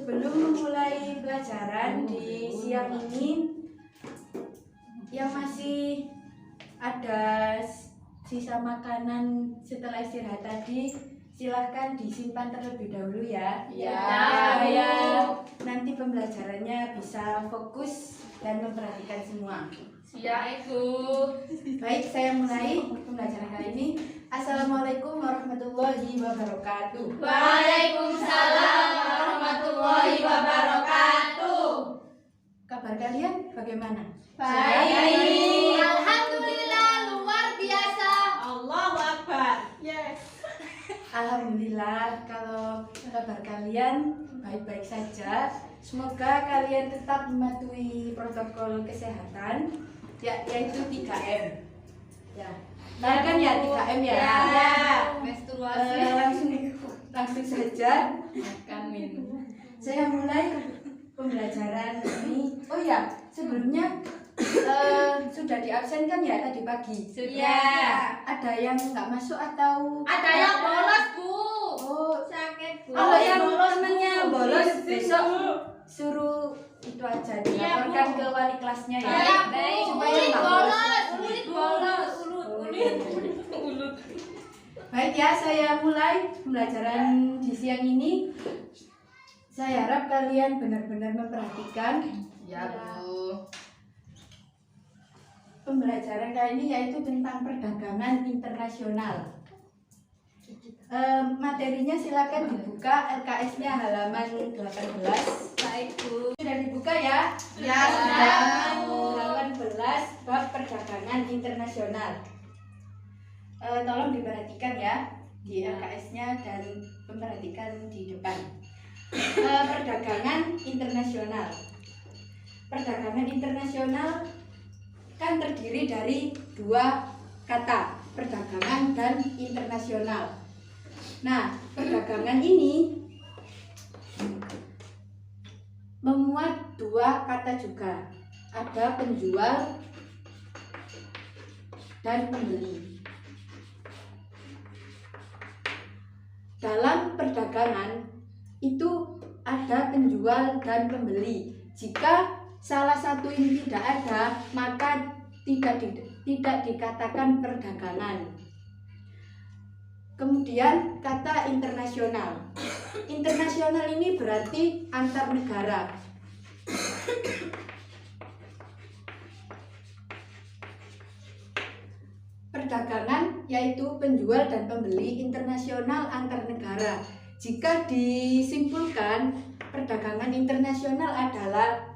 Sebelum memulai pelajaran di siang ini, yang masih ada sisa makanan setelah istirahat tadi, silahkan disimpan terlebih dahulu ya. Ya. Supaya nanti pembelajarannya bisa fokus dan memperhatikan semua. Siap, Ibu. Baik, saya mulai pembelajaran kali ini. Assalamualaikum warahmatullahi wabarakatuh. Waalaikumsalam warahmatullahi wabarakatuh. Kabar kalian bagaimana? Baik. Alhamdulillah luar biasa. Allahu Akbar. Yes. Alhamdulillah, kalau kabar kalian baik-baik saja. Semoga kalian tetap mematuhi protokol kesehatan, yaitu 3M. Ya, tahu kan ya 3M ya? Ya. Menstruasi. Langsung saja. Makan minum. Saya mulai pembelajaran ini. Oh ya, sebelumnya sudah diabsenkan ya tadi pagi? Sudah. Ada yang nggak masuk atau? Ada yang bolos, Bu. Oh, Sakit, Bu. kalau yang temennya bolos besok suruh itu aja dilaporkan ke wali kelasnya ya. Iya, baik. Supaya Ulit nggak bolos, ulit bolos. Ulut. Baik ya, saya mulai pembelajaran di siang ini. Saya harap kalian benar-benar memperhatikan Ya, Bu. pembelajaran kali ini, yaitu tentang perdagangan internasional. Materinya silakan dibuka, LKS-nya halaman 18. Baik, Bu. Sudah dibuka ya? Ya, sudah. Halaman 18 bab perdagangan internasional. Tolong diperhatikan ya di LKS-nya dan memperhatikan di depan. Perdagangan internasional. Perdagangan internasional kan terdiri dari dua kata, perdagangan dan internasional. Nah, perdagangan ini memuat dua kata juga. Ada penjual dan pembeli. Dalam perdagangan itu ada penjual dan pembeli. Jika salah satu ini tidak ada, maka tidak dikatakan perdagangan. Kemudian kata internasional. Internasional ini berarti antar negara. Perdagangan yaitu penjual dan pembeli internasional antar negara. Jika disimpulkan, perdagangan internasional adalah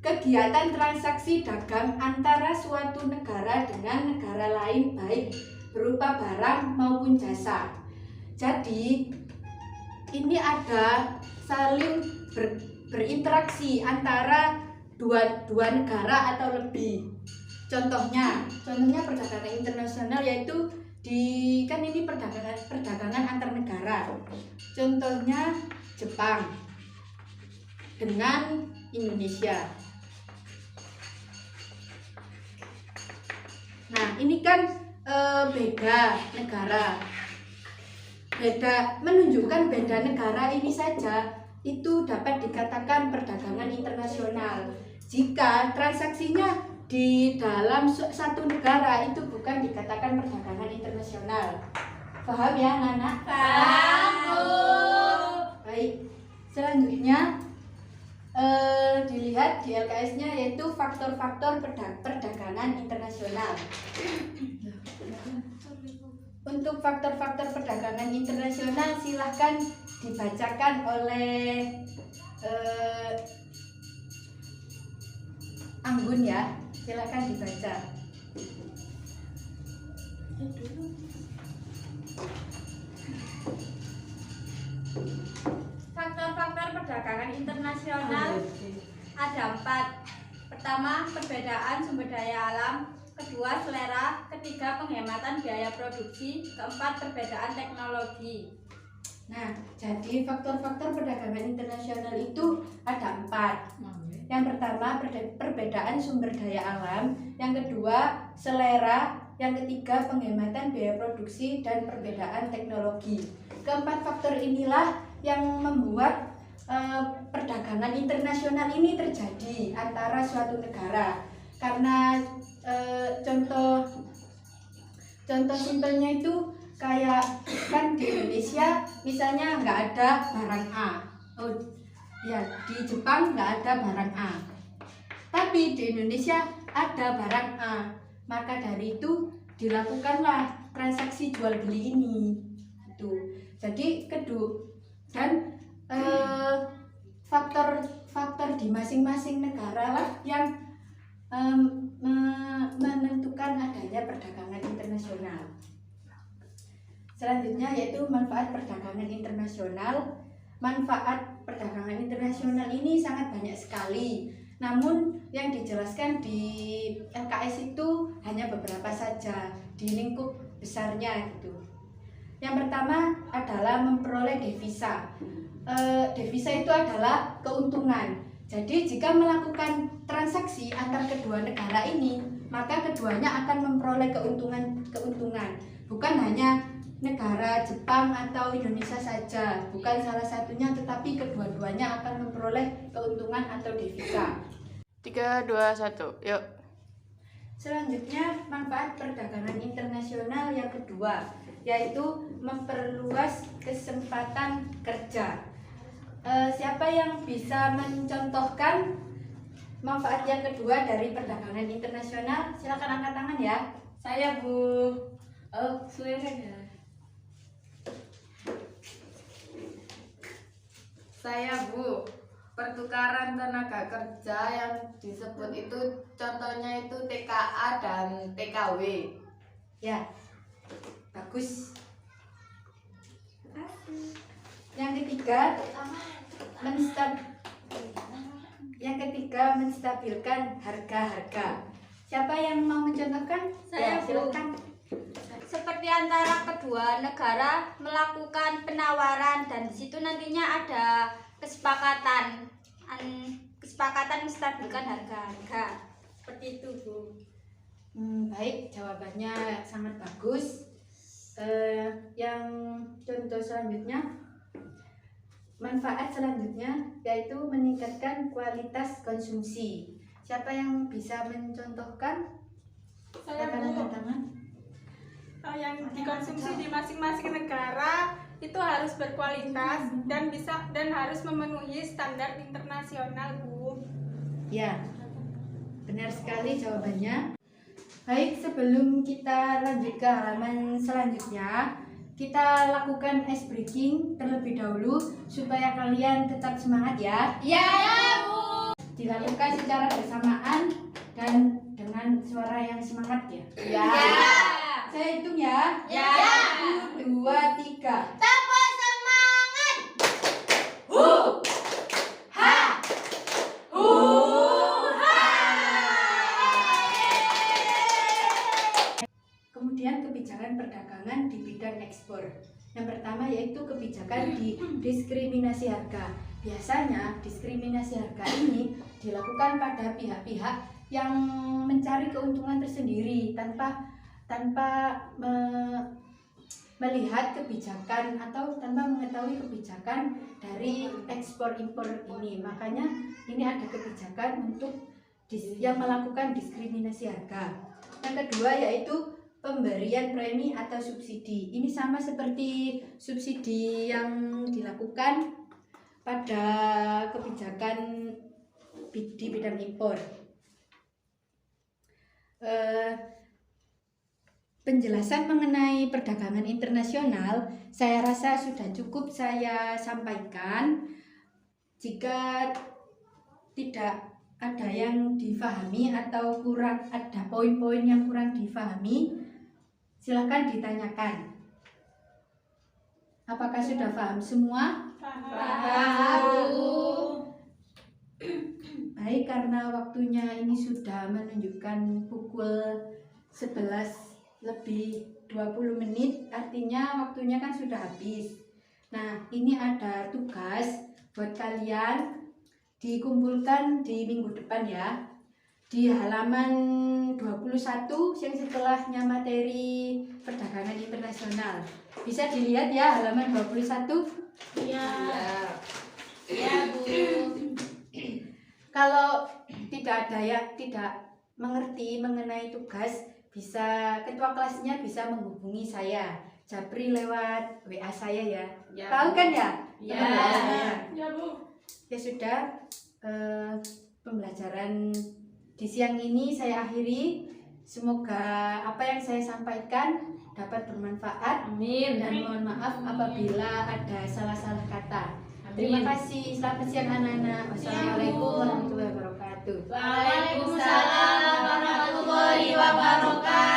kegiatan transaksi dagang antara suatu negara dengan negara lain, baik berupa barang maupun jasa. Jadi ini ada saling berinteraksi antara dua negara atau lebih. Contohnya perdagangan internasional yaitu kan ini perdagangan antar negara. Contohnya Jepang dengan Indonesia. Nah, ini kan beda negara. Menunjukkan beda negara ini saja itu dapat dikatakan perdagangan internasional. Jika transaksinya di dalam satu negara itu bukan dikatakan perdagangan internasional. Paham ya, anak-anak? Paham, Bu. Baik. Selanjutnya dilihat di LKS-nya yaitu faktor-faktor perdagangan internasional. Untuk faktor-faktor perdagangan internasional silahkan dibacakan oleh Anggun ya. Silahkan dibaca. Faktor-faktor perdagangan internasional ada 4. Pertama, perbedaan sumber daya alam. Kedua, selera. Ketiga, penghematan biaya produksi. Keempat, perbedaan teknologi. Nah, jadi faktor-faktor perdagangan internasional itu ada 4. Yang pertama, perbedaan sumber daya alam. Yang kedua, selera. Yang ketiga, penghematan biaya produksi dan perbedaan teknologi. keempat faktor inilah yang membuat perdagangan internasional ini terjadi antara suatu negara. Karena contoh simpelnya itu kayak kan di Indonesia misalnya nggak ada barang A, oh ya di Jepang nggak ada barang A, tapi di Indonesia ada barang A, maka dari itu dilakukanlah transaksi jual beli ini. Itu jadi dan faktor di masing-masing negara lah yang menentukan adanya perdagangan internasional. Selanjutnya yaitu manfaat perdagangan internasional. Manfaat perdagangan internasional ini sangat banyak sekali. Namun yang dijelaskan di LKS itu hanya beberapa saja di lingkup besarnya gitu. Yang pertama adalah memperoleh devisa. Devisa itu adalah keuntungan. Jadi jika melakukan transaksi antar kedua negara ini, maka keduanya akan memperoleh keuntungan. Bukan hanya negara Jepang atau Indonesia saja, bukan salah satunya, tetapi kedua-duanya akan memperoleh keuntungan atau devisa. 3, 2, 1, yuk. Selanjutnya, manfaat perdagangan internasional yang kedua, yaitu memperluas kesempatan kerja. Siapa yang bisa mencontohkan manfaat yang kedua dari perdagangan internasional? Silakan angkat tangan ya. Saya, Bu. Oh, suaranya. Saya, Bu. Pertukaran tenaga kerja yang disebut itu contohnya itu TKA dan TKW. Ya, bagus. Yang ketiga, menstabilkan harga-harga. Siapa yang mau mencontohkan? Saya, Ya, silakan. Seperti antara kedua negara melakukan penawaran dan di situ nantinya ada kesepakatan menstabilkan harga-harga. Seperti itu, Bu. Baik, jawabannya sangat bagus. Yang contoh selanjutnya, manfaat selanjutnya yaitu meningkatkan kualitas konsumsi. Siapa yang bisa mencontohkan? Saya, Silakan Bu. angkat tangan. Yang dikonsumsi di masing-masing negara itu harus berkualitas dan harus memenuhi standar internasional, Bu. Ya, benar sekali jawabannya. Baik, sebelum kita lanjut ke halaman selanjutnya, kita lakukan ice breaking terlebih dahulu supaya kalian tetap semangat ya. Ya, Bu. Dilakukan secara bersamaan dan dengan suara yang semangat ya. Ya. Saya hitung ya. Ya. 1, 2, 3. Tepuk semangat. Hu. Ha. Hu. Ha. Kemudian kebijakan perdagangan di bidang ekspor. Yang pertama yaitu kebijakan di diskriminasi harga. Biasanya diskriminasi harga ini dilakukan pada pihak-pihak yang mencari keuntungan tersendiri tanpa melihat kebijakan atau tanpa mengetahui kebijakan dari ekspor impor ini. Makanya ini ada kebijakan untuk yang melakukan diskriminasi harga. Yang kedua yaitu pemberian premi atau subsidi. Ini sama seperti subsidi yang dilakukan pada kebijakan di bidang impor. Penjelasan mengenai perdagangan internasional saya rasa sudah cukup saya sampaikan. Jika tidak ada yang difahami atau kurang ada poin-poin yang kurang difahami, silakan ditanyakan. Apakah sudah paham semua? Paham, Bu. Baik, karena waktunya ini sudah menunjukkan pukul 11 lebih 20 menit, artinya waktunya kan sudah habis. Nah, ini ada tugas buat kalian dikumpulkan di minggu depan ya. Di halaman 21 yang setelahnya materi perdagangan internasional. Bisa dilihat ya halaman 21. Iya. Iya, Bu. Kalau tidak ada yang tidak mengerti mengenai tugas, bisa ketua kelasnya bisa menghubungi saya, Japri, lewat WA saya ya. Ya, Tahu Bu. kan ya? Ya. Teman WA saya. Ya, Bu. Ya sudah, pembelajaran di siang ini saya akhiri. Semoga apa yang saya sampaikan dapat bermanfaat. Amin. Dan mohon maaf apabila ada salah-salah kata. Terima kasih. Selamat siang anak-anak. Wassalamualaikum warahmatullahi wabarakatuh. Waalaikumsalam warahmatullahi wabarakatuh.